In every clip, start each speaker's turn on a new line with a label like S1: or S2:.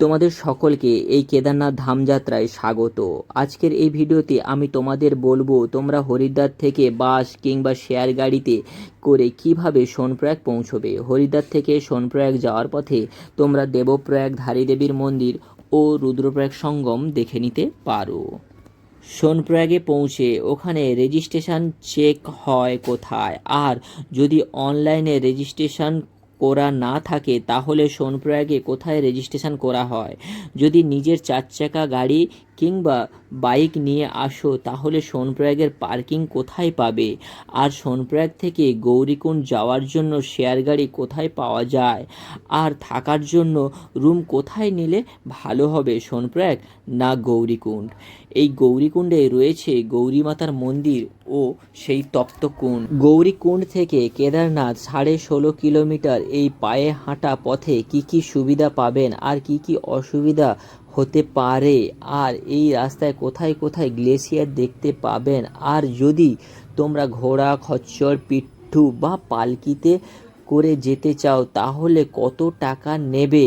S1: তোমাদের সকলকে এই কেদারনাথ ধামযাত্রায় স্বাগত। আজকের এই ভিডিওতে আমি তোমাদের বলবো তোমরা হরিদ্বার থেকে বাস কিংবা শেয়ার গাড়িতে করে কিভাবে সোনপ্রয়াগ পৌঁছবে। হরিদ্বার থেকে সোনপ্রয়াগ যাওয়ার পথে তোমরা দেবপ্রয়াগ ধারী দেবীর মন্দির ও রুদ্রপ্রয়াগ সঙ্গম দেখে নিতে পারো। সোনপ্রয়াগে পৌঁছে ওখানে রেজিস্ট্রেশন চেক হয় কোথায়, আর যদি অনলাইনে রেজিস্ট্রেশন করা না থাকে তাহলে সোনপ্রয়াগে কোথায় রেজিস্ট্রেশন করা হয়। যদি নিজের চার চাকা গাড়ি কিংবা বাইক নিয়ে আসো তাহলে সোনপ্রয়াগের পার্কিং কোথায় পাবে, আর সোনপ্রয়াগ থেকে গৌরীকুণ্ড যাওয়ার জন্য শেয়ার গাড়ি কোথায় পাওয়া যায়, আর থাকার জন্য রুম কোথায় নিলে ভালো হবে, সোনপ্রয়াগ না গৌরীকুণ্ড। এই গৌরীকুণ্ডে রয়েছে গৌরী মাতার মন্দির ও সেই তপ্তকুণ্ড। গৌরীকুণ্ড থেকে কেদারনাথ 16.5 কিলোমিটার। এই পায়ে হাঁটা পথে কি কি সুবিধা পাবেন আর কি কি অসুবিধা হতে পারে, আর এই রাস্তায় কোথায় কোথায় গ্লেশিয়ার দেখতে পাবেন, আর যদি তোমরা ঘোড়া, খচ্চর, পিঠু বা পালকিতে করে যেতে চাও তাহলে কত টাকা নেবে,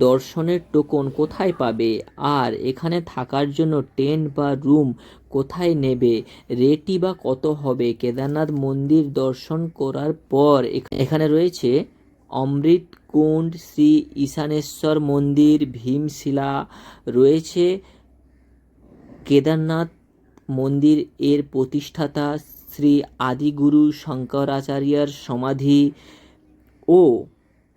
S1: দর্শনের টোকন কোথায় পাবে, আর এখানে থাকার জন্য টেন্ট বা রুম কোথায় নেবে, রেটই বা কত হবে। কেদারনাথ মন্দির দর্শন করার পর এখানে রয়েছে অমৃত কুণ্ড, শ্রী ঈশানেশ্বর মন্দির, ভীমশিলা রয়েছে। কেদারনাথ মন্দির এর প্রতিষ্ঠাতা শ্রী আদিগুরু শঙ্করাচার্যের সমাধি ও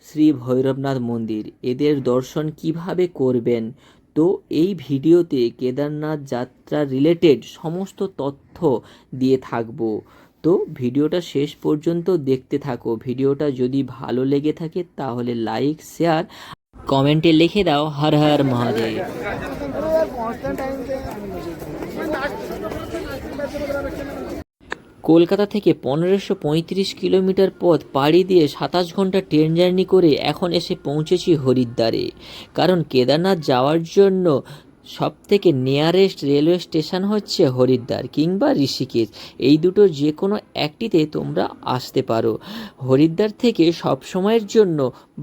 S1: শ্রী ভৈরবনাথ মন্দির। এদের দর্শন কিভাবে করবেন, তো এই ভিডিওতে কেদারনাথ যাত্রা রিলেটেড সমস্ত তথ্য দিয়ে থাকবো। তো ভিডিওটা শেষ পর্যন্ত দেখতে থাকো। ভিডিওটা যদি ভালো লেগে থাকে তাহলে লাইক, শেয়ার, কমেন্টে লিখে দাও হর হর মহাদেব। কলকাতা থেকে 1535 কিলোমিটার পথ পাড়ি দিয়ে 27 ঘন্টা ট্রেন জার্নি করে এখন এসে পৌঁছেছি হরিদ্বারে। কারণ কেদারনাথ যাওয়ার জন্য সবথেকে নিয়ারেস্ট রেলওয়ে স্টেশন হচ্ছে হরিদ্বার কিংবা ঋষিকেশ। এই দুটোর যে কোনো একটিতে তোমরা আসতে পারো। হরিদ্বার থেকে সব সময়ের জন্য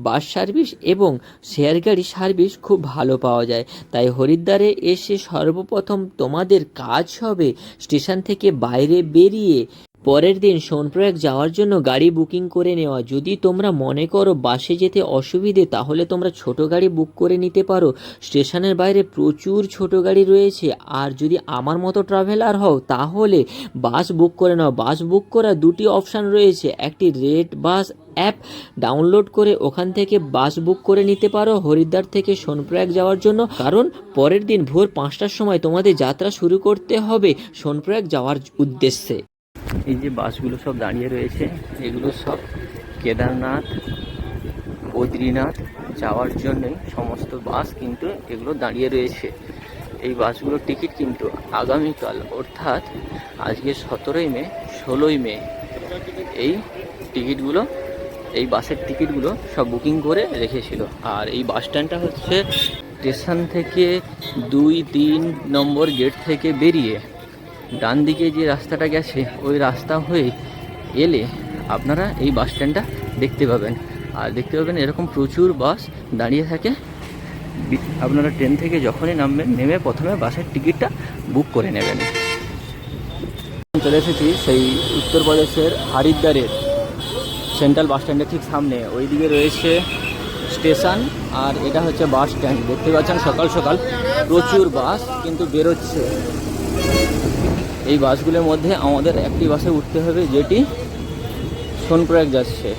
S1: বাস সার্ভিস এবং শেয়ার গাড়ি সার্ভিস খুব ভালো পাওয়া যায়। তাই হরিদ্বারে এসে সর্বপ্রথম তোমাদের কাজ হবে স্টেশন থেকে বাইরে বেরিয়ে পরের দিন সোনপ্রয়াগ যাওয়ার জন্য গাড়ি বুকিং করে নেওয়া। যদি তোমরা মনে করো বাসে যেতে অসুবিধে তাহলে তোমরা ছোট গাড়ি বুক করে নিতে পারো। স্টেশনের বাইরে প্রচুর ছোট গাড়ি রয়েছে। আর যদি আমার মতো ট্রাভেলার হও তাহলে বাস বুক করে নাও। বাস বুক করার দুটি অপশান রয়েছে, একটি রেড বাস অ্যাপ ডাউনলোড করে ওখান থেকে বাস বুক করে নিতে পারো হরিদ্বার থেকে সোনপ্রয়াগ যাওয়ার জন্য। কারণ পরের দিন ভোর 5টার সময় তোমাদের যাত্রা শুরু করতে হবে সোনপ্রয়াগ যাওয়ার উদ্দেশ্যে। এই যে বাসগুলো সব দাঁড়িয়ে রয়েছে এগুলো সব কেদারনাথ, বদ্রীনাথ যাওয়ার জন্যই সমস্ত বাস কিন্তু এগুলো দাঁড়িয়ে রয়েছে। এই বাসগুলোর টিকিট কিন্তু আগামীকাল অর্থাৎ আজকে 17ই মে, 16ই মে এই টিকিটগুলো, এই বাসের টিকিটগুলো সব বুকিং করে রেখেছিল। আর এই বাস স্ট্যান্ডটা হচ্ছে স্টেশন থেকে 2-3 নম্বর গেট থেকে বেরিয়ে ডান দিকে যে রাস্তাটা গেছে ওই রাস্তা হয়ে এলে আপনারা এই বাস স্ট্যান্ডটা দেখতে পাবেন। আর দেখতে পাবেন এরকম প্রচুর বাস দাঁড়িয়ে থাকে। আপনারা ট্রেন থেকে যখনই নামবেন নেমে প্রথমে বাসের টিকিটটা বুক করে নেবেন। চলে এসেছি সেই উত্তরপ্রদেশের হরিদ্বারের সেন্ট্রাল বাস স্ট্যান্ডের ঠিক সামনে। ওইদিকে রয়েছে স্টেশন আর এটা হচ্ছে বাস স্ট্যান্ড। দেখতে পাচ্ছেন সকাল সকাল প্রচুর বাস কিন্তু বেরোচ্ছে। এই বাসগুলোর মধ্যে আমাদের একটি বাসে উঠতে হবে যেটি সোনপ্রয়াগ যাচ্ছে।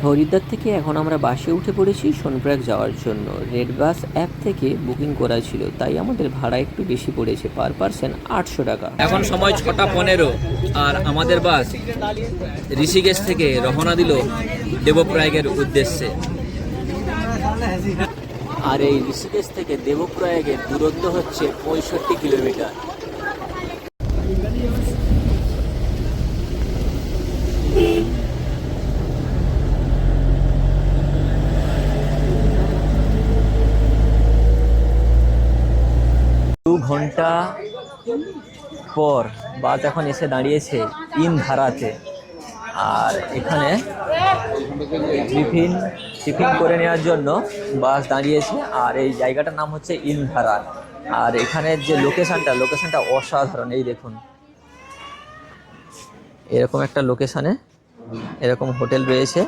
S1: হরিদ্বার থেকে এখন আমরা বাসে উঠে পড়েছি সোনপ্রয়াগ যাওয়ার জন্য। রেড বাস অ্যাপ থেকে বুকিং করা ছিল তাই আমাদের ভাড়া একটু বেশি পড়েছে, পার পার্সন 800 টাকা। এখন সময় 6:15 আর আমাদের বাস ঋষিকেশ থেকে রওনা দিল দেবপ্রয়াগের উদ্দেশ্যে। আর এই ঋষিকেশ থেকে দেবপ্রয়াগের দূরত্ব হচ্ছে 65 কিলোমিটার। দু ঘন্টা পর বাস এখন এসে দাঁড়িয়েছে ইন্ধারাতে। আর এখানে টিফিন টিফিন করে নেওয়ার জন্য বাস দাঁড়িয়েছে। আর এই জায়গাটার নাম হচ্ছে ইলধারা। আর এখানের যে লোকেশনটা অসাধারণ। এই দেখুন, এরকম একটা লোকেশানে এরকম হোটেল রয়েছে,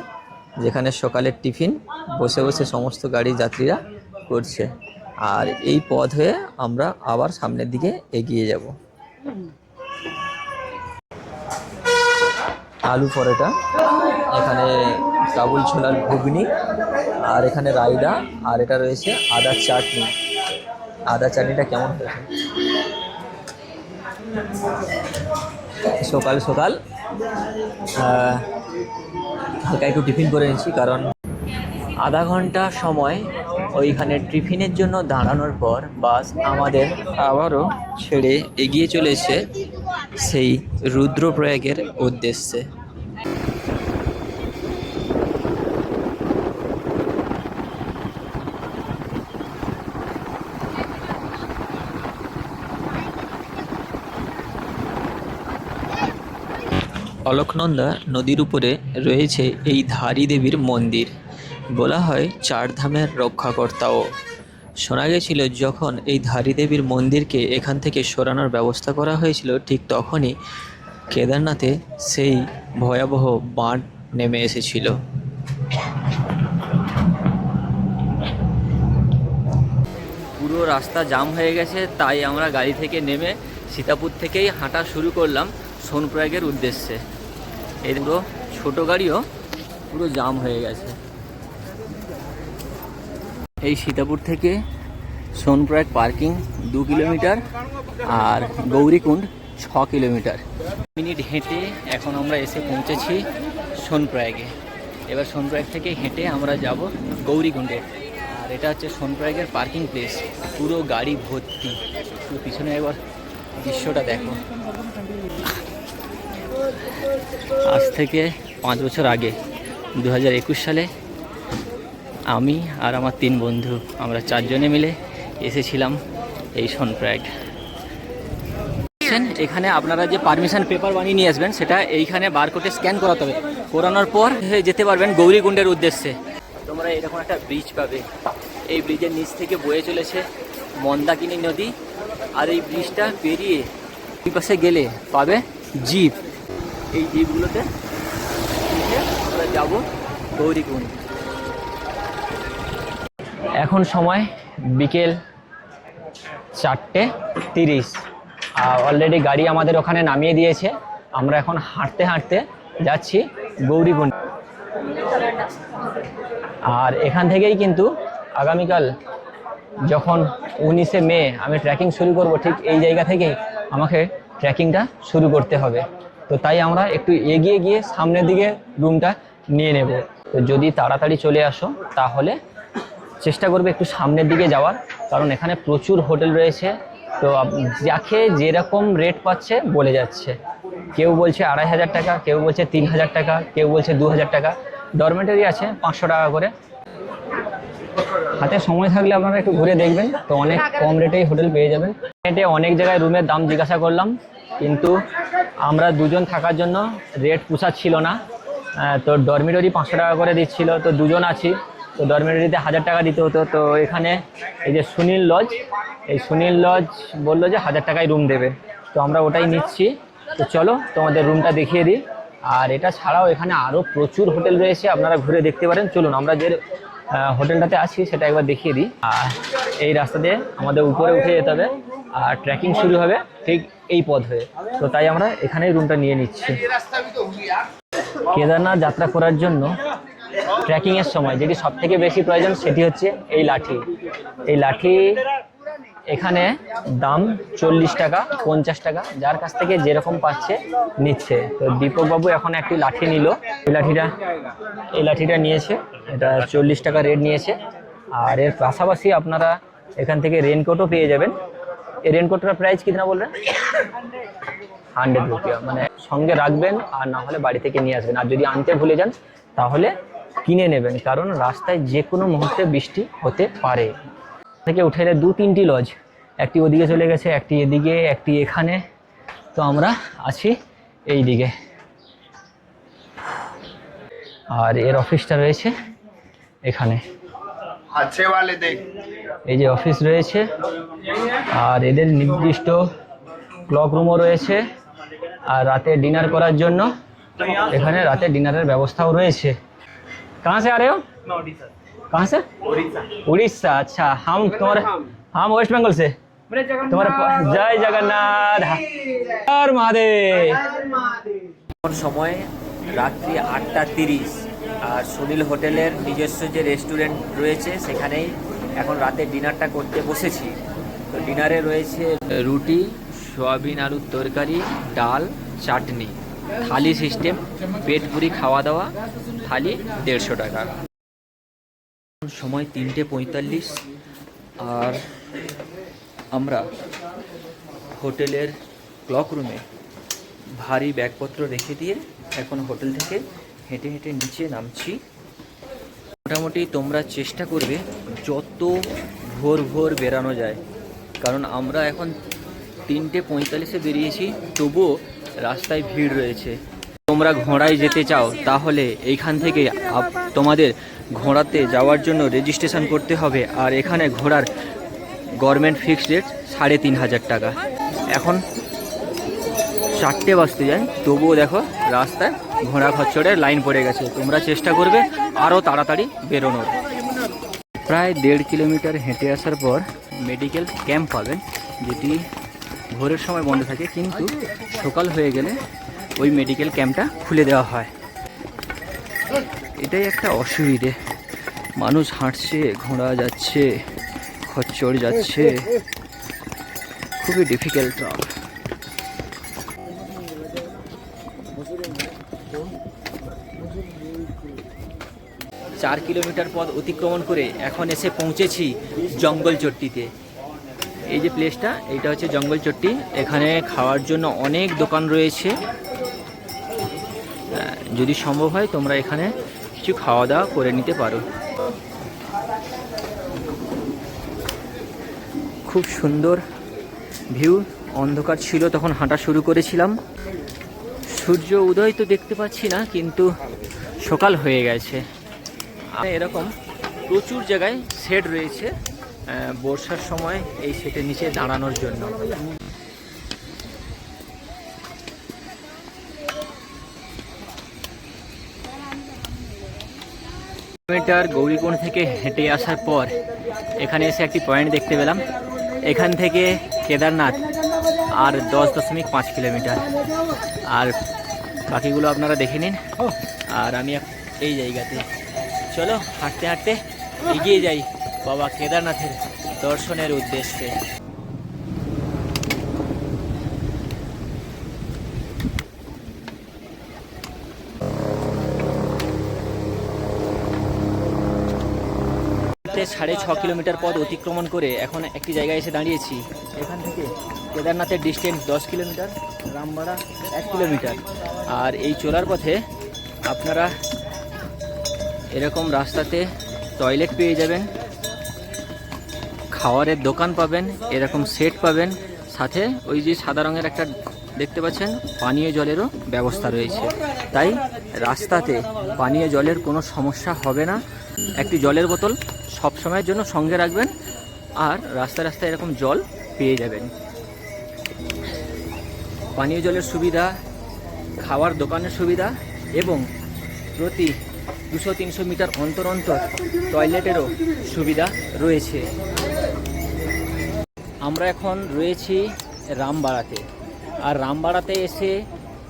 S1: যেখানে সকালের টিফিন বসে বসে সমস্ত গাড়ি যাত্রীরা করছে। আর এই পথ হয়ে আমরা আবার সামনের দিকে এগিয়ে যাব। আলু পরোটা, এখানে কাবুল ছোলার ঘুগনি, আর এখানে রায়তা, আর এটা রয়েছে আদা চাটনি। আদা চাটনিটা কেমন হয়েছে? সকাল সকাল হালকা একটু টিফিন করে নিচ্ছি, কারণ আধা ঘন্টা সময় ওইখানে টিফিনের জন্য দাঁড়ানোর পর বাস আমাদের আবারও ছেড়ে এগিয়ে চলেছে সেই রুদ্রপ্রয়াগের উদ্দেশ্যে। অলকনন্দা নদীর উপরে রয়েছে এই ধারী দেবীর মন্দির। বলা হয় চার ধামের রক্ষাকর্তাও। শোনা গেছিল যখন এই ধারী দেবীর মন্দিরকে এখান থেকে সরানোর ব্যবস্থা করা হয়েছিল, ঠিক তখনই কেদারনাথে সেই ভয়াবহ বাঁধ নেমে এসেছিল। পুরো রাস্তা জাম হয়ে গেছে, তাই আমরা গাড়ি থেকে নেমে সীতাপুর থেকেই হাঁটা শুরু করলাম সোনপ্রয়াগের উদ্দেশ্যে। এই পুরো ছোটো গাড়িও পুরো জাম হয়ে গেছে। এই সীতাপুর থেকে সোনপ্রয়াগ পার্কিং 2 কিলোমিটার আর গৌরীকুণ্ড 6 কিলোমিটার। মিনিট হেঁটে এখন আমরা এসে পৌঁছেছি সোনপ্রয়াগে। এবার সোনপ্রয়াগ থেকে হেঁটে আমরা যাব গৌরীকুণ্ডে। আর এটা হচ্ছে সোনপ্রয়াগের পার্কিং প্লেস, পুরো গাড়ি ভর্তি। তো পিছনে একবার দৃশ্যটা দেখো। আজ থেকে 5 বছর আগে 2021 সালে আমি আর আমার 3 বন্ধু, আমরা 4 জনে মিলে এসেছিলাম এই সোনপ্রয়াগ। এখানে আপনারা যে পারমিশন পেপার বানিয়ে নিয়ে আসবেন, সেটা এইখানে বারকোডে স্ক্যান করাতে হবে। করানোর পর যেতে পারবেন গৌরীকুণ্ডের উদ্দেশ্যে। তোমরা এরকম একটা ব্রিজ পাবে, এই ব্রিজের নিচ থেকে বয়ে চলেছে মন্দাকিনী নদী। আর এই ব্রিজটা পেরিয়ে দুই পাশে গেলে পাবে জিপ। এই জিপগুলোতে আমরা যাব গৌরীকুণ্ড। এখন সময় বিকেল 4:30। অলরেডি গাড়ি আমাদের ওখানে নামিয়ে দিয়েছে। আমরা এখন হাঁটতে হাঁটতে যাচ্ছি গৌরীকুণ্ড। আর এখান থেকেই কিন্তু আগামীকাল যখন 19শে মে আমি ট্রেকিং শুরু করব, ঠিক এই জায়গা থেকেই আমাকে ট্রেকিংটা শুরু করতে হবে। তো তাই আমরা একটু এগিয়ে গিয়ে সামনের দিকে রুমটা নিয়ে নেব। তো যদি তাড়াতাড়ি চলে আসো তাহলে চেষ্টা করবে একটু সামনের দিকে যাওয়ার, কারণ এখানে প্রচুর হোটেল রয়েছে। তো যাকে যেরকম রেট পাচ্ছে বলে যাচ্ছে। কেউ বলছে 2500 টাকা, কেউ বলছে 3000 টাকা, কেউ বলছে 2000 টাকা। ডরমেটরি আছে 500 টাকা করে। হাতে সময় থাকলে আপনারা একটু ঘুরে দেখবেন, তো অনেক কম রেটেই হোটেল পেয়ে যাবেন। নেটে অনেক জায়গায় রুমের দাম জিজ্ঞাসা করলাম, কিন্তু আমরা 2 জন থাকার জন্য রেট পোষাচ্ছিল না। তো ডরমেটরি 500 টাকা করে দিচ্ছিল, তো 2 জন আছি, তো ডরমেটরিতে 1000 টাকা দিতে হতো। তো এখানে এই যে সুনীল লজ, এই সুনীল লজ বললো যে 1000 টাকায় রুম দেবে, তো আমরা ওটাই নিচ্ছি। তো চলো তোমাদের রুমটা দেখিয়ে দিই। আর এটা ছাড়াও এখানে আরও প্রচুর হোটেল রয়েছে, আপনারা ঘুরে দেখতে পারেন। চলুন আমরা যে হোটেলটাতে আছি সেটা একবার দেখিয়ে দিই। আর এই রাস্তা দিয়ে আমাদের উপরে উঠে যেতে হবে, আর ট্রেকিং শুরু হবে ঠিক এই পথ হয়ে। তো তাই আমরা এখানেই রুমটা নিয়ে নিচ্ছি। কেদারনাথ যাত্রা করার জন্য ট্রেকিংয়ের সময় যেটি সবথেকে বেশি প্রয়োজন সেটি হচ্ছে এই লাঠি। এই লাঠি এখানে দাম 40 টাকা, 50 টাকা, যার কাছ থেকে যেরকম পাচ্ছে নিচ্ছে। তো দীপকবাবু এখন একটি লাঠি নিল। এই লাঠিটা নিয়েছে, এটা 40 টাকা রেট নিয়েছে। আর এর পাশাপাশি আপনারা এখান থেকে রেনকোটও পেয়ে যাবেন। এই রেনকোটটার প্রাইস কিতনা বললেন? 100 রুপিয়া। মানে সঙ্গে রাখবেন, আর না হলে বাড়ি থেকে নিয়ে আসবেন। আর যদি আনতে ভুলে যান তাহলে কিনে নেবেন, কারণ রাস্তায় যে কোনো মুহূর্তে বৃষ্টি হতে পারে। থেকে উঠে এলে 2-3টি লজ, একটি ওদিকে চলে গেছে, একটি এদিকে, একটি এখানে। তো আমরা আছি এই দিকে।
S2: আর এর অফিসটা রয়েছে এখানে, এই যে অফিস রয়েছে। আর এদের নির্দিষ্ট ক্লক রুমও রয়েছে। আর রাতে ডিনার করার জন্য এখানে রাতে ডিনারের ব্যবস্থাও রয়েছে। कहाँ से आ रहे हो? कहाँ से? उड़ीसा। अच्छा, हम वेस्ट बंगाल से। तुम्हारे जय जगन्नाथ हर महादेव।
S1: এখন সময় রাত্রি 8:30 আর সুনীল হোটেলের নিজস্ব যে রেস্টুরেন্ট রয়েছে সেখানেই এখন রাতে ডিনারটা করতে বসেছি। তো ডিনারে রয়েছে রুটি, সয়াবিন আলুর তরকারি, ডাল, চাটনি, থালি সিস্টেম, পেট পুরি খাওয়া দাওয়া, থালি 150 টাকা। সময় 3:45 আর আমরা হোটেলের ক্লক রুমে ভারী ব্যাগপত্র রেখে দিয়ে এখন হোটেল থেকে হেঁটে হেঁটে নিচে নামছি। মোটামুটি তোমরা চেষ্টা করবে যত ভোর ভোর বেরানো যায়, কারণ আমরা এখন 3:45-এ বেরিয়েছি, তবুও রাস্তায় ভিড় রয়েছে। তোমরা ঘোড়ায় যেতে চাও তাহলে এইখান থেকে তোমাদের ঘোড়াতে যাওয়ার জন্য রেজিস্ট্রেশন করতে হবে। আর এখানে ঘোড়ার গভর্নমেন্ট ফিক্সড রেট 3,500 টাকা। এখন 4টে বাজতে যায়, তবুও দেখো রাস্তায় ঘোড়া খচ্চরের লাইন পড়ে গেছে। তোমরা চেষ্টা করবে আরও তাড়াতাড়ি বেরোনোর। প্রায় 1.5 কিলোমিটার হেঁটে আসার পর মেডিকেল ক্যাম্প পাবেন, যেটি ভোরের সময় বন্ধ থাকে, কিন্তু সকাল হয়ে গেলে ওই মেডিকেল ক্যাম্পটা খুলে দেওয়া হয়। এটাই একটা অসুবিধে, মানুষ হাঁটছে, ঘোড়া যাচ্ছে, খচ্চর যাচ্ছে, খুবই ডিফিকাল্ট। 4 কিলোমিটার পথ অতিক্রমণ করে এখন এসে পৌঁছেছি জঙ্গলচট্টিতে। এই যে প্লেসটা, এইটা হচ্ছে জঙ্গলচট্টি। এখানে খাওয়ার জন্য অনেক দোকান রয়েছে। যদি সম্ভব হয় তোমরা এখানে কিছু খাওয়া দাওয়া করে নিতে পারো। খুব সুন্দর ভিউ। অন্ধকার ছিল তখন হাঁটা শুরু করেছিলাম। সূর্য উদয় তো দেখতে পাচ্ছি না, কিন্তু সকাল হয়ে গেছে। এরকম প্রচুর জায়গায় শেড রয়েছে বর্ষার সময় এই শেডের নিচে দাঁড়ানোর জন্য। কিলোমিটার গৌরীকুণ্ড থেকে হেঁটে আসার পর এখানে এসে একটি পয়েন্ট দেখতে পেলাম। এখান থেকে কেদারনাথ আর 10.5 কিলোমিটার। আর বাকিগুলো আপনারা দেখে নিন। আর আমি এই জায়গাতে, চলো হাঁটতে হাঁটতে এগিয়ে যাই বাবা কেদারনাথের দর্শনের উদ্দেশ্যে। সাড়ে 6 কিলোমিটার পথ অতিক্রমণ করে এখন একটি জায়গায় এসে দাঁড়িয়েছি। এখান থেকে কেদারনাথের ডিস্টেন্স 10 কিলোমিটার, রামবাড়া 1 কিলোমিটার। আর এই চলার পথে আপনারা এরকম রাস্তাতে টয়লেট পেয়ে যাবেন, খাওয়ারের দোকান পাবেন, এরকম সেট পাবেন, সাথে ওই যে সাদা রঙের একটা দেখতে পাচ্ছেন পানীয় জলেরও ব্যবস্থা রয়েছে। তাই রাস্তাতে পানীয় জলের কোনো সমস্যা হবে না। একটি জলের বোতল সব সময়ের জন্য সঙ্গে রাখবেন, আর রাস্তায় রাস্তায় এরকম জল পেয়ে যাবেন। পানীয় জলের সুবিধা, খাওয়ার দোকানের সুবিধা এবং প্রতি 200-300 মিটার অন্তর অন্তর টয়লেটেরও সুবিধা রয়েছে। আমরা এখন রয়েছি রামবাড়াতে। আর রামবাড়াতে এসে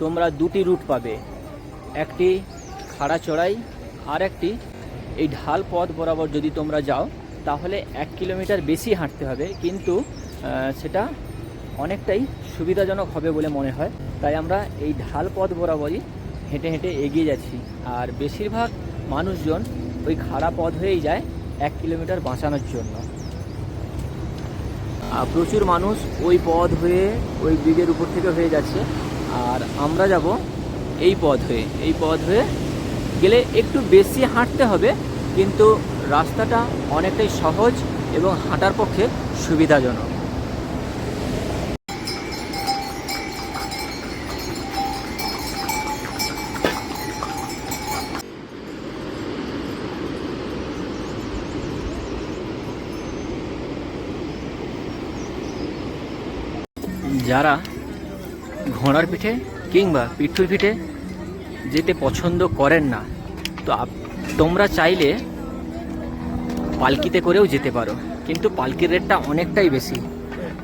S1: তোমরা দুটি রুট পাবে, একটি খাড়া চড়াই আর একটি এই ঢাল পথ বরাবর। যদি তোমরা যাও তাহলে 1 কিলোমিটার বেশি হাঁটতে হবে, কিন্তু সেটা অনেকটাই সুবিধাজনক হবে বলে মনে হয়। তাই আমরা এই ঢাল পথ বরাবরই হেঁটে হেঁটে এগিয়ে যাচ্ছি। আর বেশিরভাগ মানুষজন ওই খাড়া পথ হয়েই যায় 1 কিলোমিটার বাঁচানোর জন্য। প্রচুর মানুষ ওই পথ হয়ে ওই ব্রিজের উপর থেকে হয়ে যাচ্ছে। আর আমরা যাব এই পথ হয়ে। এই পথ হয়ে গেলে একটু বেশি হাঁটতে হবে, কিন্তু রাস্তাটা অনেকটাই সহজ এবং হাঁটার পক্ষে সুবিধাজনক। যারা ঘোড়ার পিঠে কিংবা পিঠুর পিঠে যেতে পছন্দ করেন না, তো তোমরা চাইলে পালকিতে করেও যেতে পারো, কিন্তু পালকির রেটটা অনেকটাই বেশি।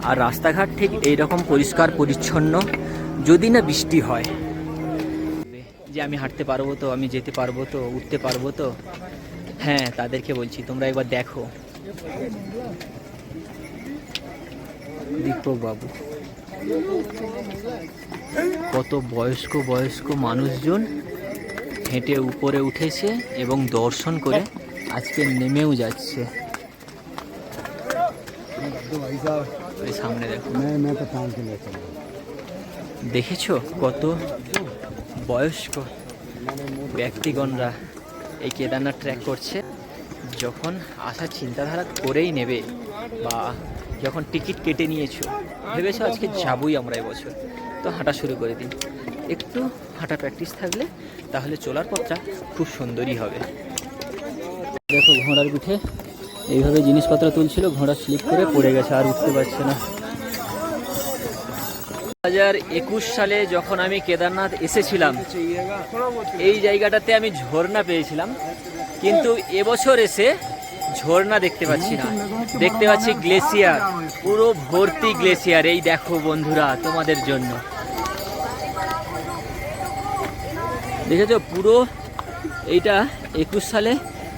S1: আর রাস্তাঘাট ঠিক এইরকম পরিষ্কার পরিচ্ছন্ন, যদি না বৃষ্টি হয়। যে আমি হাঁটতে পারবো তো, আমি যেতে পারবো তো, উঠতে পারবো তো, হ্যাঁ তাদেরকে বলছি তোমরা একবার দেখো। দীপক বাবু, কত বয়স্ক বয়স্ক মানুষজন হেঁটে উপরে উঠেছে এবং দর্শন করে আজকে নেমেও যাচ্ছে। ওই সামনে দেখো, দেখেছো কত বয়স্ক ব্যক্তিগণরা এই কেদারনাথ ট্র্যাক করছে। যখন আসার চিন্তাধারা করেই নেবে বা যখন টিকিট কেটে নিয়েছো, ভেবেছো আজকে যাবই আমরা এবছর, তো হাঁটা শুরু করে দিন। একটু হাঁটা প্র্যাকটিস থাকলে তাহলে চলার পথটা খুব সুন্দরই হবে। দেখো ঘোড়ার পিঠে এইভাবে জিনিসপত্র তুলছিল, ঘোড়া স্লিপ করে পড়ে গেছে, আর উঠতে পারছে না। 2021 সালে যখন আমি কেদারনাথ এসেছিলাম, এই জায়গাটাতে আমি ঝর্ণা পেয়েছিলাম, কিন্তু এবছর এসে ঝর্ণা দেখতে পাচ্ছি না, দেখতে পাচ্ছি গ্লেসিয়ার, পুরো ভর্তি গ্লেসিয়ার। এই দেখো বন্ধুরা, তোমাদের জন্য দেখেছো পুরো এইটা 21 সালে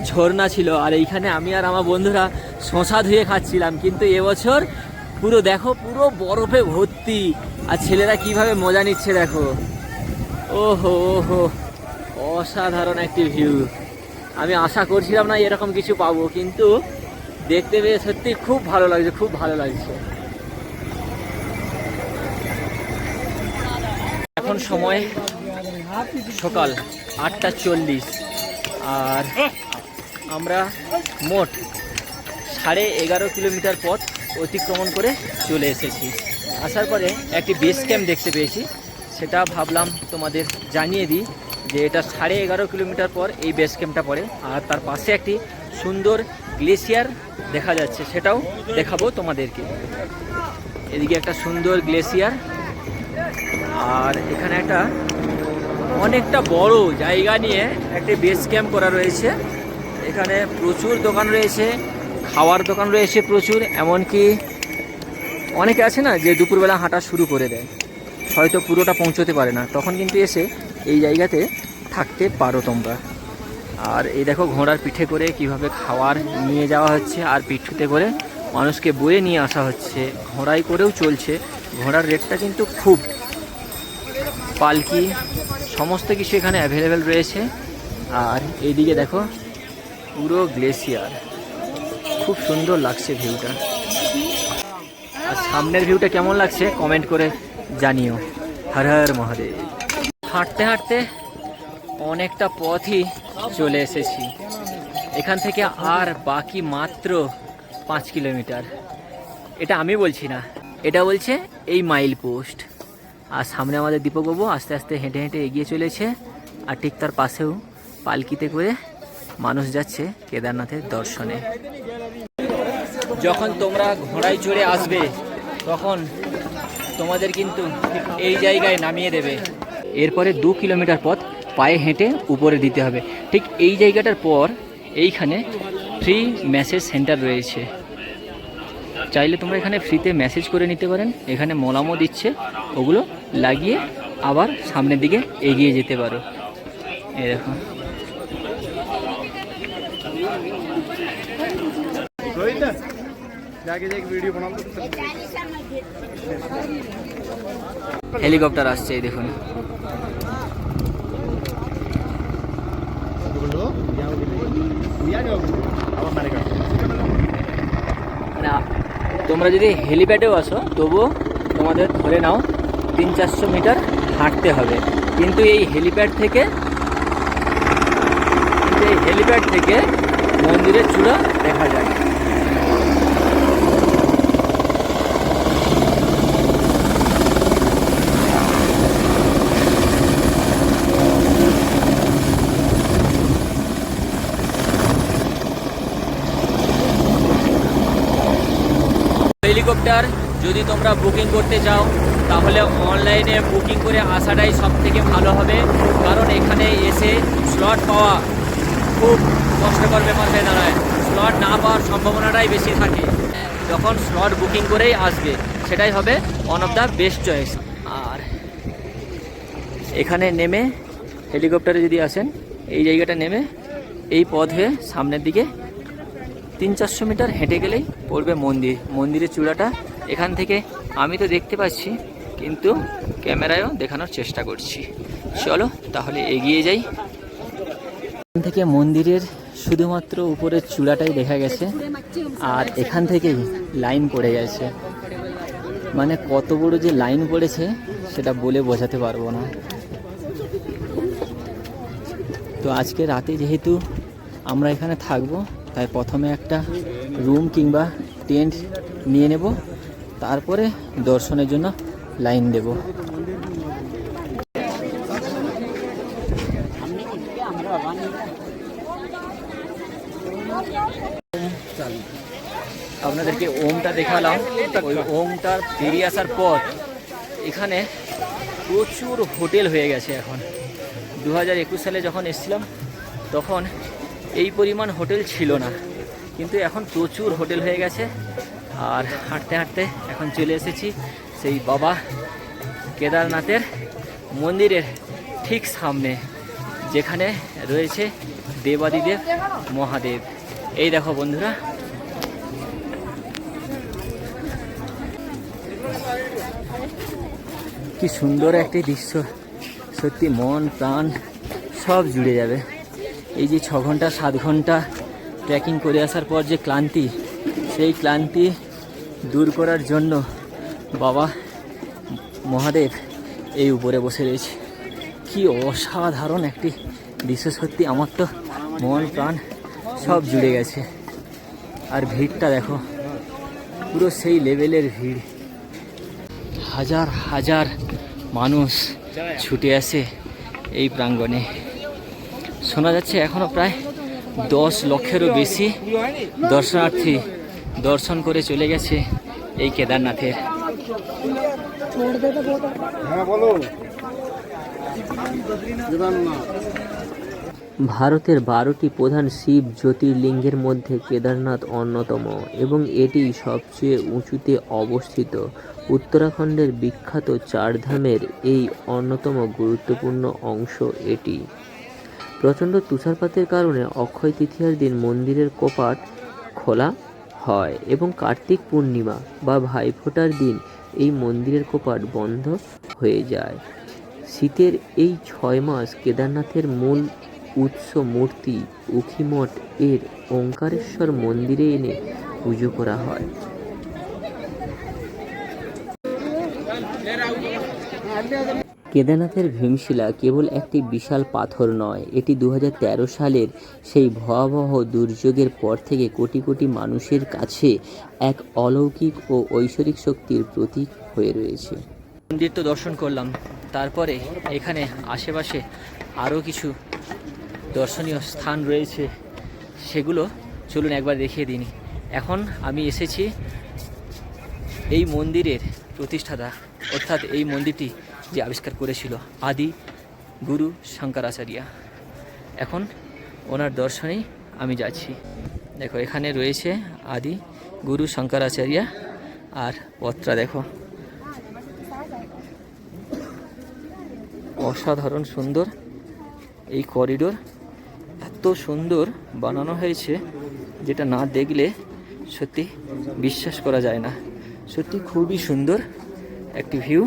S1: ঝর্ণা ছিল, আর এইখানে আমি আর আমার বন্ধুরা শশা ধুয়ে খাচ্ছিলাম, কিন্তু এবছর পুরো দেখো পুরো বরফে ভর্তি, আর ছেলেরা কিভাবে মজা নিচ্ছে দেখো। ওহো ওহো, অসাধারণ একটি ভিউ। আমি আশা করছিলাম না এরকম কিছু পাবো, কিন্তু দেখতে পেয়ে সত্যি খুব ভালো লাগছে, খুব ভালো লাগছে। এখন সময় সকাল 8:40, আর আমরা মোট 11.5 কিলোমিটার পথ অতিক্রমণ করে চলে এসেছি। আসার পরে একটি বেস ক্যাম্প দেখতে পেয়েছি, সেটা ভাবলাম তোমাদের জানিয়ে দিই যে এটা 11.5 কিলোমিটার পর এই বেস ক্যাম্পটা পড়ে, আর তার পাশে একটি সুন্দর গ্লেসিয়ার দেখা যাচ্ছে, সেটাও দেখাবো তোমাদেরকে। এদিকে একটা সুন্দর গ্লেসিয়ার, আর এখানে একটা অনেকটা বড় জায়গা নিয়ে একটি বেস ক্যাম্প করা রয়েছে। এখানে প্রচুর দোকান রয়েছে, খাওয়ার দোকান রয়েছে প্রচুর, এমনকি অনেকে আছে না যে দুপুরবেলা হাঁটা শুরু করে দেয়, হয়তো পুরোটা পৌঁছতে পারে না, তখন কিন্তু এসে এই জায়গাতে থাকতে পারো তোমরা। আর এই দেখো ঘোড়ার পিঠে করে কিভাবে খাবার নিয়ে যাওয়া হচ্ছে, আর পিঠুতে করে মানুষকে বয়ে নিয়ে আসা হচ্ছে, ঘোড়ায় করেও চলছে। ঘোড়ার রেটটা কিন্তু খুব, পালকি সমস্ত কিছু এখানে অ্যাভেলেবেল রয়েছে। আর এইদিকে দেখো পুরো গ্লেসিয়ার, খুব সুন্দর লাগছে ভিউটা। আর সামনের ভিউটা কেমন লাগছে কমেন্ট করে জানিও। হর হর মহাদেব। হাঁটতে হাঁটতে অনেকটা পথই চলে এসেছি, এখান থেকে আর বাকি মাত্র 5 কিলোমিটার। এটা আমি বলছি না, এটা বলছে এই মাইল পোস্ট। আর সামনে আমাদের দীপকবাবু আস্তে আস্তে হেঁটে হেঁটে এগিয়ে চলেছে, আর ঠিক তার পাশেও পালকিতে করে মানুষ যাচ্ছে কেদারনাথের দর্শনে। যখন তোমরা ঘোড়ায় চড়ে আসবে তখন তোমাদের কিন্তু এই জায়গায় নামিয়ে দেবে, এরপরে 2 কিলোমিটার পথ পায়ে হেঁটে উপরে দিতে হবে। ঠিক এই জায়গাটার পর এইখানে ফ্রি ম্যাসেজ সেন্টার রয়েছে, চাইলে তোমরা এখানে ফ্রিতে ম্যাসেজ করে নিতে পারেন। এখানে মলামও দিচ্ছে, ওগুলো লাগিয়ে আবার সামনের দিকে এগিয়ে যেতে পারো। এই দেখো হেলিকপ্টার আসছে, এই দেখুন। তোমরা যদি হেলিপ্যাডেও আসো তবুও তোমাদের ধরে নাও 300-400 মিটার হাঁটতে হবে, কিন্তু এই হেলিপ্যাড থেকে মন্দিরের চূড়া দেখা যায়। হেলিকপ্টার যদি তোমরা বুকিং করতে চাও তাহলে অনলাইনে বুকিং করে আসাটাই সব থেকে ভালো হবে, কারণ এখানে এসে স্লট পাওয়া খুব কষ্টকর ব্যাপার হয়ে দাঁড়ায়। স্লট না পাওয়ার সম্ভাবনাটাই বেশি থাকে। যখন স্লট বুকিং করেই আসবে সেটাই হবে one of the best choice. আর এখানে নেমে হেলিকপ্টারে যদি আসেন, এই জায়গাটা নেমে এই পথ হয়ে সামনের দিকে 300-400 মিটার হেঁটে গেলেই পড়বে মন্দির। মন্দিরের চূড়াটা এখান থেকে আমি তো দেখতে পাচ্ছি, কিন্তু ক্যামেরায়ও দেখানোর চেষ্টা করছি। চলো তাহলে এগিয়ে যাই। এখান থেকে মন্দিরের শুধুমাত্র উপরের চূড়াটাই দেখা গেছে, আর এখান থেকেই লাইন পড়ে গেছে। মানে কত বড় যে লাইন পড়েছে সেটা বলে বোঝাতে পারবো না। তো আজকে রাতে যেহেতু আমরা এখানে থাকবো, তাই প্রথমে একটা রুম কিংবা টেন্ট নিয়ে নেব, তারপরে দর্শনের জন্য লাইন দেব। আপনাদেরকে ওমটা দেখালাম। ওই ওমটা বেরিয়ে আসার পর এখানে প্রচুর হোটেল হয়ে গেছে। এখন 2021 সালে যখন এসেছিলাম তখন এই পরিমাণ হোটেল ছিল না, কিন্তু এখন প্রচুর হোটেল হয়ে গেছে। আর হাঁটতে হাঁটতে এখন চলে এসেছি সেই বাবা কেদারনাথের মন্দিরের ঠিক সামনে, যেখানে রয়েছে দেবাদিদেব মহাদেব। এই দেখো বন্ধুরা, কি সুন্দর একটি দৃশ্য, সত্যি মন প্রাণ সব জুড়ে যাবে। এই যে 6 ঘন্টা 7 ঘন্টা ট্রেকিং করে আসার পর যে ক্লান্তি, সেই ক্লান্তি দূর করার জন্য বাবা মহাদেব এই উপরে বসে রয়েছে। কি অসাধারণ একটি দৃশ্য, সত্যি আমার তো মন প্রাণ সব জুড়ে গেছে। আর ভিড়টা দেখো, পুরো সেই লেভেলের ভিড়। হাজার হাজার মানুষ ছুটে আসে এই প্রাঙ্গণে। শোনা যাচ্ছে এখনও প্রায় 10 লক্ষেরও বেশি দর্শনার্থী দর্শন করে চলে গেছে এই কেদারনাথের। ভারতের 12টি প্রধান শিব জ্যোতির্লিঙ্গের মধ্যে কেদারনাথ অন্যতম, এবং এটি সবচেয়ে উঁচুতে অবস্থিত। উত্তরাখণ্ডের বিখ্যাত চারধামের এই অন্যতম গুরুত্বপূর্ণ অংশ এটি। প্রচণ্ড তুষারপাতের কারণে অক্ষয় তৃতীয়ার দিন মন্দিরের কপাট খোলা হয়, এবং কার্তিক পূর্ণিমা বা ভাইফোঁটার দিন এই মন্দিরের কপাট বন্ধ হয়ে যায়। শীতের এই 6 মাস কেদারনাথের মূল উৎস মূর্তি উখিমঠ এর ওঙ্কারেশ্বর মন্দিরে এনে পুজো করা হয়। কেদারনাথের ভীমশিলা কেবল একটি বিশাল পাথর নয়, এটি 2013 সালের সেই ভয়াবহ দুর্যোগের পর থেকে কোটি কোটি মানুষের কাছে এক অলৌকিক ও ঐশ্বরিক শক্তির প্রতীক হয়ে রয়েছে। মন্দির তো দর্শন করলাম, তারপরে এখানে আশেপাশে আরও কিছু দর্শনীয় স্থান রয়েছে, সেগুলো চলুন একবার দেখিয়ে দিই। এখন আমি এসেছি এই মন্দিরের প্রতিষ্ঠাতা, অর্থাৎ এই মন্দিরটি যে আবিষ্কার করেছিল আদি গুরু শঙ্করাচার্য। এখন ওনার দর্শনেই আমি যাচ্ছি। দেখো এখানে রয়েছে আদি গুরু শঙ্করাচার্য, আর পত্রা দেখো, অসাধারণ সুন্দর এই করিডোর। এত সুন্দর বানানো হয়েছে যেটা না দেখলে সত্যি বিশ্বাস করা যায় না। সত্যি খুবই সুন্দর একটি ভিউ।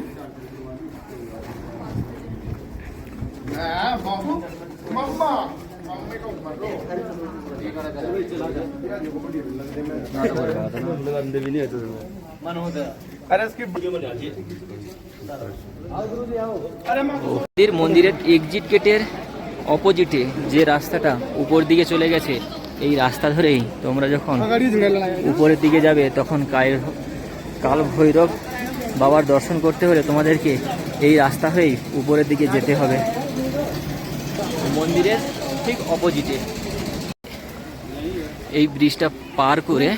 S1: মন্দিরের এক্সিট গেটের অপোজিটে যে রাস্তাটা উপর দিকে চলে গেছে, এই রাস্তা ধরেই তোমরা যখন উপরের দিকে যাবে তখন কাল ভৈরব বাবার দর্শন করতে হলে তোমাদেরকে এই রাস্তা হয়েই উপরের দিকে যেতে হবে। মন্দিরের ঠিক অপোজিটে এই ব্রিজটা পার করে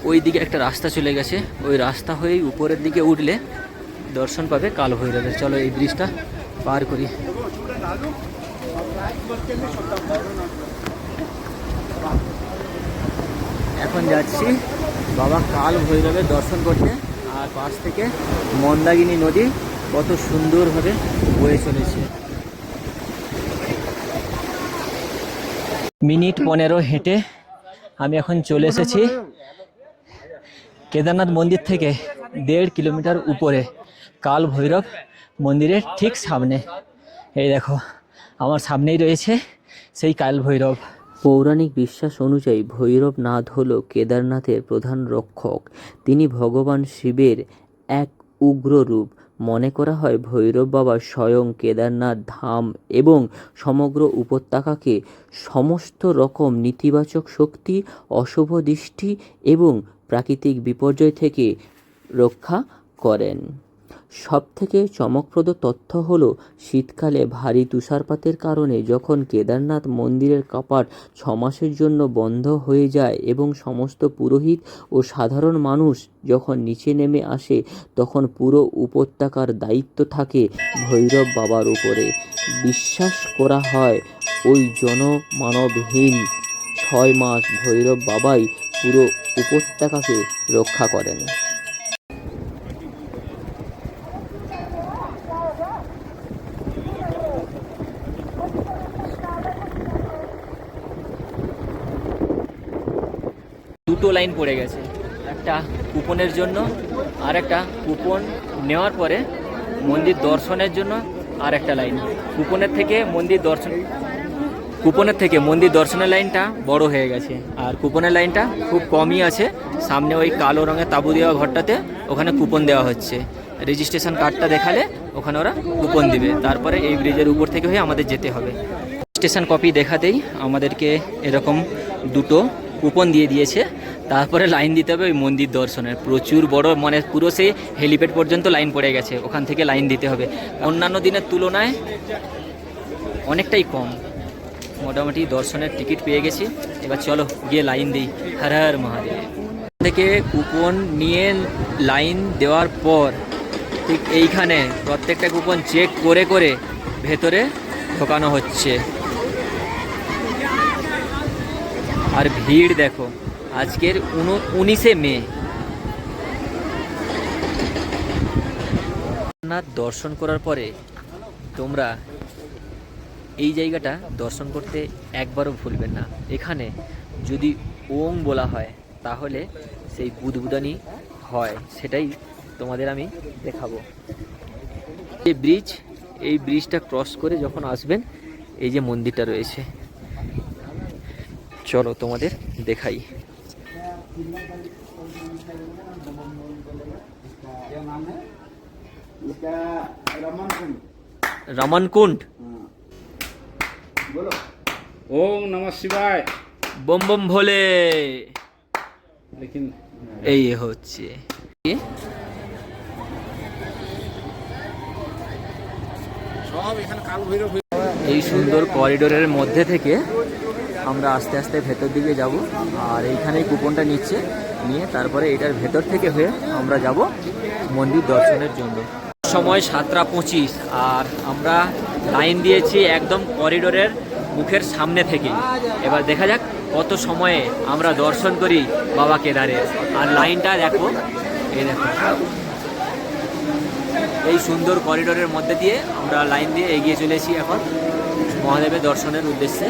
S1: ওই দিকে একটা রাস্তা চলে গেছে, ওই রাস্তা হয়েই উপরের দিকে উঠলে দর্শন পাবে কাল ভৈরবের। চলো এই ব্রিজটা পার করি। এখন যাচ্ছি বাবা কাল ভৈরবের দর্শন করতে। আর পাশ থেকে মন্দাকিনী নদী কত সুন্দরভাবে বয়ে চলেছে। মিনিট 15 হেঁটে আমি এখন চলে এসেছি কেদারনাথ মন্দির থেকে 1.5 কিলোমিটার উপরে কাল ভৈরব মন্দিরের ঠিক সামনে। এই দেখো আমার সামনেই রয়েছে সেই কাল ভৈরব। পৌরাণিক বিশ্বাস অনুযায়ী ভৈরবনাথ হল কেদারনাথের প্রধান রক্ষক। তিনি ভগবান শিবের এক উগ্র রূপ। মনে করা হয় ভৈরব বাবা স্বয়ং কেদারনাথ ধাম এবং সমগ্র উপত্যকাকে সমস্ত রকম নেতিবাচক শক্তি, অশুভ দৃষ্টি এবং প্রাকৃতিক বিপর্যয় থেকে রক্ষা করেন। সবথেকে চমকপ্রদ তথ্য হলো শীতকালে ভারী তুষারপাতের কারণে যখন কেদারনাথ মন্দিরের কপাট 6 মাসের জন্য বন্ধ হয়ে যায় এবং সমস্ত পুরোহিত ও সাধারণ মানুষ যখন নিচে নেমে আসে, তখন পুরো উপত্যকার দায়িত্ব থাকে ভৈরব বাবার উপরে। বিশ্বাস করা হয় ওই জনমানবহীন 6 মাস ভৈরব বাবাই পুরো উপত্যকাকে রক্ষা করেন। দুটো লাইন পড়ে গেছে, একটা কুপনের জন্য আর একটা কুপন নেওয়ার পরে মন্দির দর্শনের জন্য আর একটা লাইন। কুপনের থেকে মন্দির দর্শনের লাইনটা বড় হয়ে গেছে আর কুপনের লাইনটা খুব কমই আছে। সামনে ওই কালো রঙের তাঁবু দেওয়া ঘরটাতে ওখানে কুপন দেওয়া হচ্ছে। রেজিস্ট্রেশন কার্ডটা দেখালে ওখানে ওরা কুপন দিবে। তারপরে এই ব্রিজের উপর থেকে হয়ে আমাদের যেতে হবে। রেজিস্ট্রেশন কপি দেখাতেই আমাদেরকে এরকম দুটো কুপন দিয়ে দিয়েছে। তারপরে লাইন দিতে হবে ওই মন্দির দর্শনের। প্রচুর বড়, মানে পুরো সেই হেলিপ্যাড পর্যন্ত লাইন পড়ে গেছে, ওখান থেকে লাইন দিতে হবে। অন্যান্য দিনের তুলনায় অনেকটাই কম। মোটামুটি দর্শনের টিকিট পেয়ে গেছি, এবার চলো গিয়ে লাইন দিই। হর হর মহাদেব। থেকে কুপন নিয়ে লাইন দেওয়ার পর ঠিক এইখানে প্রত্যেকটা কুপন চেক করে করে ভেতরে ঢোকানো হচ্ছে। আর ভিড় দেখো, আজকের 19শে মে। কেদারনাথ দর্শন করার পরে তোমরা এই জায়গাটা দর্শন করতে একবারও ভুলবেন না। এখানে যদি ওম বলা হয় তাহলে সেই বুদবুদানি হয়, সেটাই তোমাদের আমি দেখাবো। এই ব্রিজটা ক্রস করে যখন আসবেন এই যে মন্দিরটা রয়েছে, চলো তোমাদের দেখাই। रमनकुंड।
S3: बोलो ओम नमः शिवाय,
S1: बम बम भोले।
S3: लेकिन
S1: এই হচ্ছে
S3: সব এখানে কাল ভৈরব।
S1: এই সুন্দর করিডোরের মধ্যে থেকে আমরা আস্তে আস্তে ভেতর দিকে যাব। আর এইখানেই কুপনটা নিয়ে তারপরে এটার ভেতর থেকে হয়ে আমরা যাব মন্দির দর্শনের জন্য। সময় 7টা 25 আর আমরা লাইন দিয়েছি একদম করিডোরের মুখের সামনে থেকে। এবার দেখা যাক কত সময়ে আমরা দর্শন করি বাবা কেদারের। আর লাইনটা দেখো, এই দেখো এই সুন্দর করিডোরের মধ্যে দিয়ে আমরা লাইন দিয়ে এগিয়ে চলেছি এখন মহাদেবের দর্শনের উদ্দেশ্যে।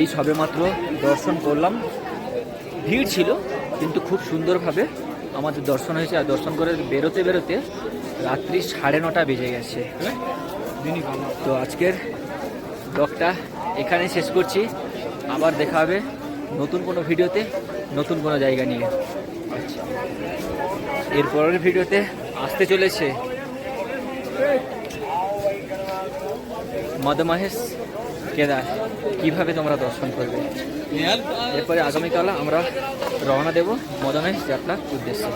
S1: এই সবেমাত্র দর্শন করলাম, ভিড় ছিল কিন্তু খুব সুন্দরভাবে আমাদের দর্শন হয়েছে। আর দর্শন করে বেরোতে রাত্রি 9:30 বেজে গেছে। তো আজকের ব্লগটা এখানে শেষ করছি। আবার দেখা হবে নতুন কোনো ভিডিওতে, নতুন কোনো জায়গা নিয়ে। আচ্ছা, এর পরের ভিডিওতে আসতে চলেছে মদমহেশ কেদার, কিভাবে তোমরা দর্শন করবে। এরপরে আগামীকাল আমরা রওনা দেব মদমহেশ যাত্রার উদ্দেশ্যে।